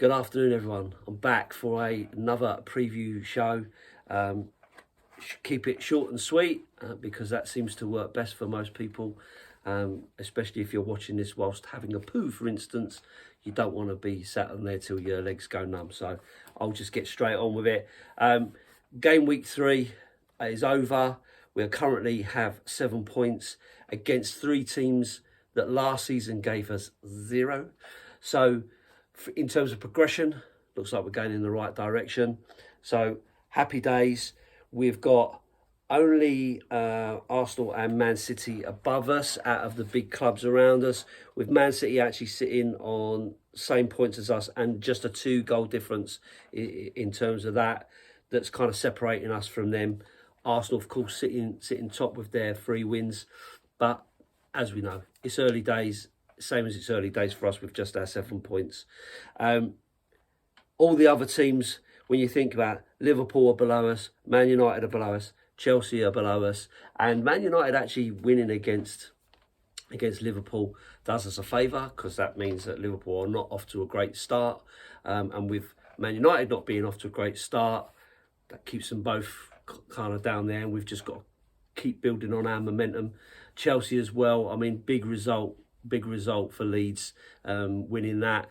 Good afternoon, everyone. I'm back for another preview show. Keep it short and sweet because that seems to work best for most people, especially if you're watching this whilst having a poo, for instance. You don't want to be sat on there till your legs go numb. So I'll just get straight on with it. Game week 3 is over. We currently have 7 points against 3 teams that last season gave us 0. So in terms of progression, looks like we're going in the right direction. So happy days. We've got only Arsenal and Man City above us out of the big clubs around us, with Man City actually sitting on same points as us and just a 2-goal difference in terms of that. That's kind of separating us from them. Arsenal, of course, sitting top with their 3 wins. But as we know, it's early days, same as it's early days for us with just our 7 points. All the other teams, when you think about Liverpool are below us, Man United are below us, Chelsea are below us, and Man United actually winning against Liverpool does us a favour, because that means that Liverpool are not off to a great start. And with Man United not being off to a great start, that keeps them both kind of down there, and we've just got to keep building on our momentum. Chelsea as well, I mean, big result for Leeds, winning that.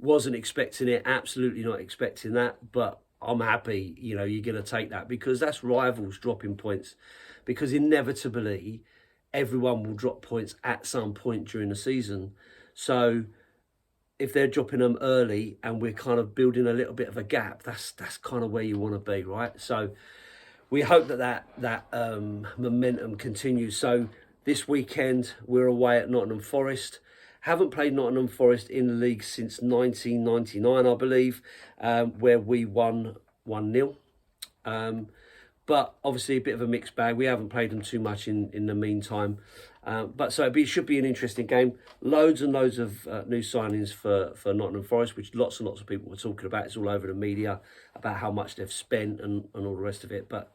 Wasn't expecting it, absolutely not expecting that, but I'm happy, you're going to take that, because that's rivals dropping points, because inevitably everyone will drop points at some point during the season. So if they're dropping them early and we're kind of building a little bit of a gap, that's kind of where you want to be, right? So we hope that momentum continues. So this weekend we're away at Nottingham Forest. Haven't played Nottingham Forest in the league since 1999, I believe, where we won 1-0. But obviously a bit of a mixed bag. We haven't played them too much in the meantime. But it should be an interesting game. Loads and loads of new signings for Nottingham Forest, which lots and lots of people were talking about. It's all over the media about how much they've spent and all the rest of it. But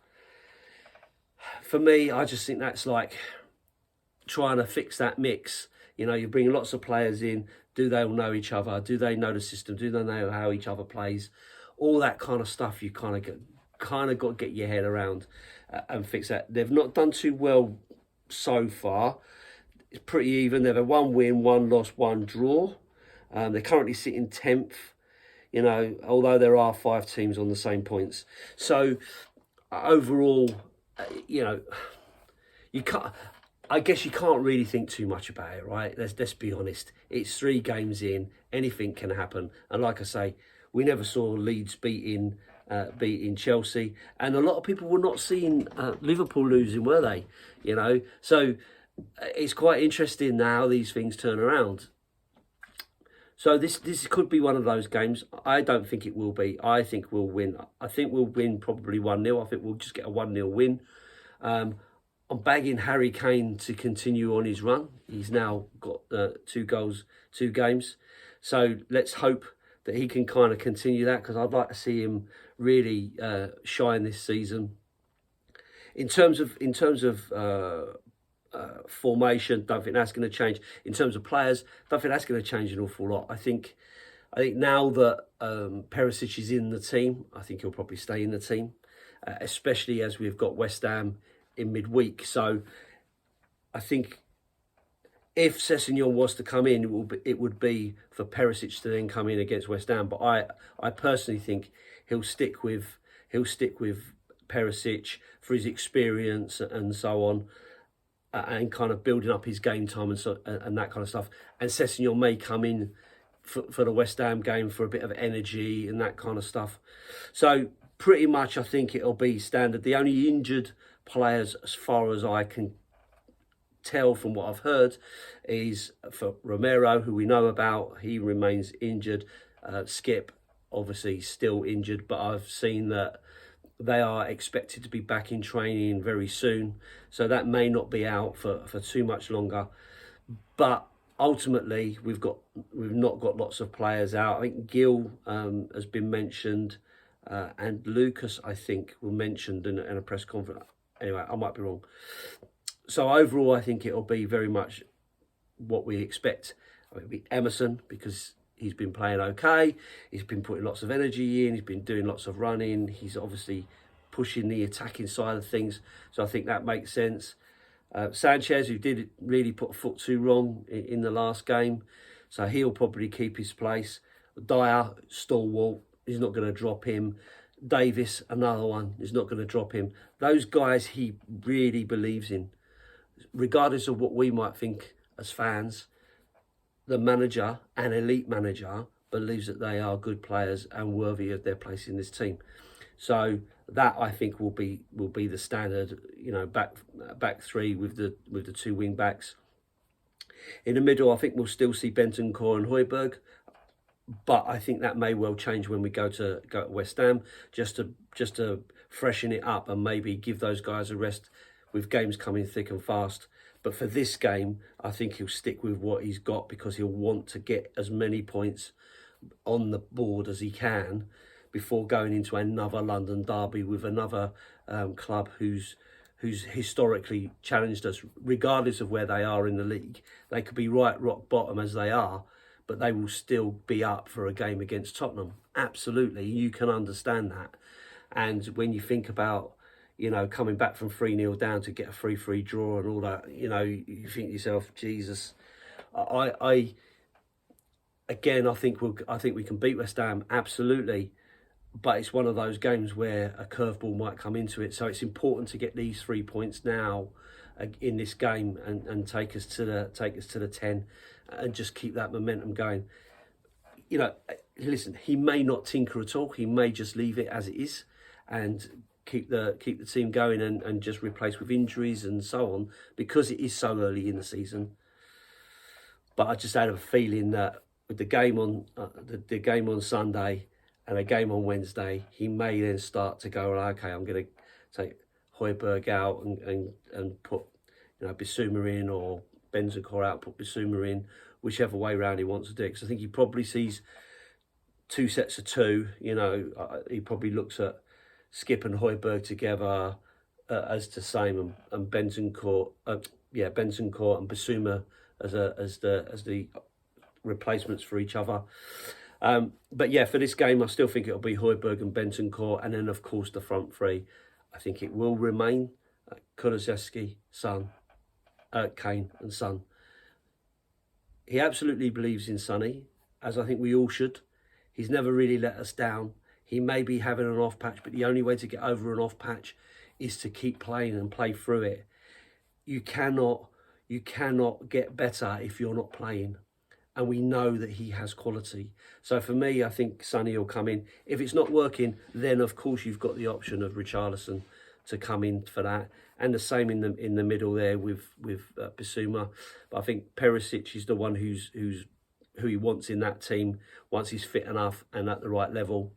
for me, I just think that's like trying to fix that mix. You're bringing lots of players in. Do they all know each other? Do they know the system? Do they know how each other plays? All that kind of stuff you kind of got to get your head around and fix that. They've not done too well so far. It's pretty even. They've had 1 win, 1 loss, 1 draw. They're currently sitting 10th, although there are 5 teams on the same points. So overall, you can't... I guess you can't really think too much about it, right? Let's be honest. It's 3 games in. Anything can happen. And like I say, we never saw Leeds beating Chelsea. And a lot of people were not seeing Liverpool losing, were they? So it's quite interesting how these things turn around. So this could be one of those games. I don't think it will be. I think we'll win. I think we'll win probably 1-0. I think we'll just get a 1-0 win. I'm bagging Harry Kane to continue on his run. He's now got 2 goals, 2 games. So let's hope that he can kind of continue that, because I'd like to see him really shine this season. In terms of formation, don't think that's going to change. In terms of players, don't think that's going to change an awful lot. I think now that Perisic is in the team, I think he'll probably stay in the team, especially as we've got West Ham in midweek. So I think if Sessegnon was to come in, it would be for Perisic to then come in against West Ham. But I personally think he'll stick with Perisic for his experience and so on, and kind of building up his game time and that kind of stuff. And Sessegnon may come in for the West Ham game for a bit of energy and that kind of stuff. So pretty much I think it'll be standard. The only injured players, as far as I can tell from what I've heard, is for Romero, who we know about. He remains injured. Skip, obviously, still injured, but I've seen that they are expected to be back in training very soon. So that may not be out for too much longer. But ultimately, we've not got lots of players out. I think Gill has been mentioned, and Lucas, I think, were mentioned in a press conference. Anyway, I might be wrong. So overall, I think it'll be very much what we expect. It'll be Emerson, because he's been playing okay. He's been putting lots of energy in. He's been doing lots of running. He's obviously pushing the attacking side of things. So I think that makes sense. Sanchez, who did really put a foot too wrong in the last game, so he'll probably keep his place. Dyer, stalwart, he's not going to drop him. Davis, another one, he's not going to drop him. Those guys he really believes in. Regardless of what we might think as fans, the manager, an elite manager, believes that they are good players and worthy of their place in this team. So that, I think, will be the standard, back three with the two wing backs. In the middle, I think we'll still see Bentancur and Højbjerg, but I think that may well change when we go to West Ham, just to freshen it up and maybe give those guys a rest with games coming thick and fast. But for this game, I think he'll stick with what he's got because he'll want to get as many points on the board as he can before going into another London derby with another club who's historically challenged us, regardless of where they are in the league. They could be right rock bottom as they are, but they will still be up for a game against Tottenham. Absolutely, you can understand that. And when you think about, coming back from 3-0 down to get a 3-3 draw and all that, you think to yourself, Jesus, I think we can beat West Ham, absolutely. But it's one of those games where a curveball might come into it. So it's important to get these 3 points now in this game and take us to the 10 and just keep that momentum going. Listen, he may not tinker at all. He may just leave it as it is and keep the team going and just replace with injuries and so on because it is so early in the season. But I just had a feeling that with the game on the game on Sunday and a game on Wednesday, he may then start to go, okay, I'm going to take Højbjerg out and put Bissouma in, or Bentancur out, put Bissouma in, whichever way round he wants to do it. Because I think he probably sees 2 sets of 2. He probably looks at Skip and Højbjerg together as the same, and Bentancur and Bissouma as the replacements for each other. But yeah, for this game, I still think it'll be Højbjerg and Bentancur, and then of course the front three. I think it will remain Kulusevski, Son, Kane and Son. He absolutely believes in Sonny, as I think we all should. He's never really let us down. He may be having an off patch, but the only way to get over an off patch is to keep playing and play through it. You cannot get better if you're not playing. And we know that he has quality. So for me, I think Sonny will come in. If it's not working, then of course you've got the option of Richarlison to come in for that. And the same in the middle there with Bissouma. But I think Perisic is the one who he wants in that team once he's fit enough and at the right level.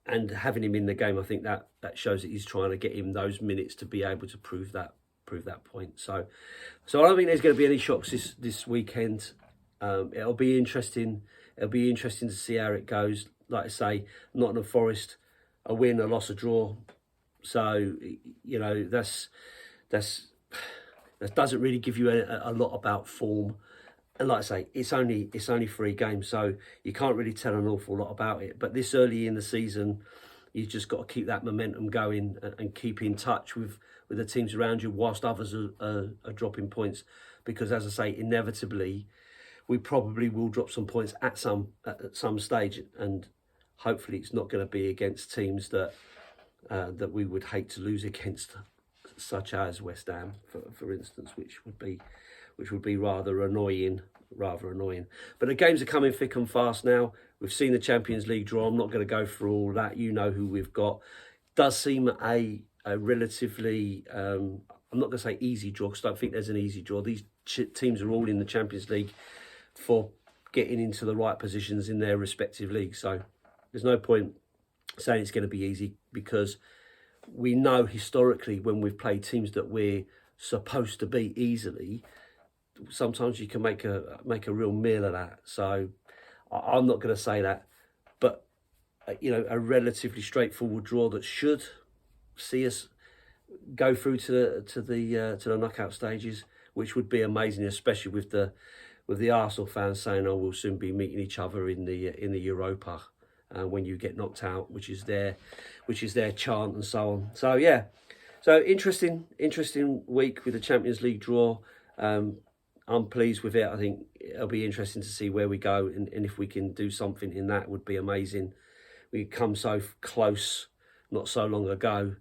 And having him in the game, I think that shows that he's trying to get him those minutes to be able to prove that point. So I don't think there's going to be any shocks this weekend. It'll be interesting. It'll be interesting to see how it goes. Like I say, Nottingham Forest, a win, a loss, a draw. So that doesn't really give you a lot about form. And like I say, it's only 3 games, so you can't really tell an awful lot about it. But this early in the season, you've just got to keep that momentum going and keep in touch with the teams around you whilst others are dropping points. Because as I say, inevitably, we probably will drop some points at some stage, and hopefully it's not going to be against teams that we would hate to lose against, such as West Ham, for instance, which would be rather annoying. But the games are coming thick and fast now. We've seen the Champions League draw. I'm not going to go through all that. You know who we've got. Does seem a relatively, I'm not going to say easy draw, because I don't think there's an easy draw. These teams are all in the Champions League for getting into the right positions in their respective leagues. So there's no point saying it's going to be easy, because we know historically when we've played teams that we're supposed to beat easily, sometimes you can make a real meal of that. So I'm not going to say that, but a relatively straightforward draw that should see us go through to the knockout stages, which would be amazing, especially with the with the Arsenal fans saying, "Oh, we'll soon be meeting each other in the Europa when you get knocked out," which is their chant and so on. So yeah, so interesting week with the Champions League draw. I'm pleased with it. I think it'll be interesting to see where we go, and if we can do something in that, would be amazing. We come so close not so long ago.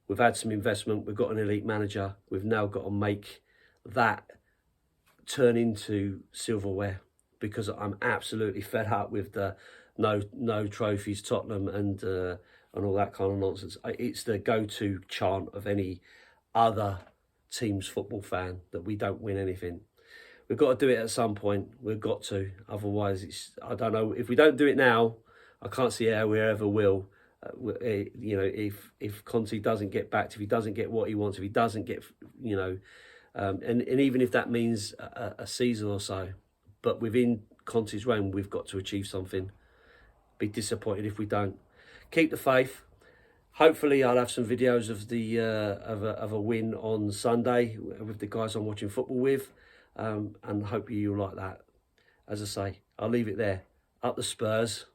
We've had some investment. We've got an elite manager. We've now got to make that turn into silverware, because I'm absolutely fed up with the no trophies Tottenham and all that kind of nonsense. It's the go-to chant of any other team's football fan that we don't win anything. We've got to do it at some point. We've got to. Otherwise, I don't know. If we don't do it now, I can't see how we ever will. You know, if Conte doesn't get backed, if he doesn't get what he wants, if he doesn't get, you know, and even if that means a season or so, but within Conte's reign, we've got to achieve something. Be disappointed if we don't. Keep the faith. Hopefully, I'll have some videos of the of a win on Sunday with the guys I'm watching football with, and hope you'll like that. As I say, I'll leave it there. Up the Spurs.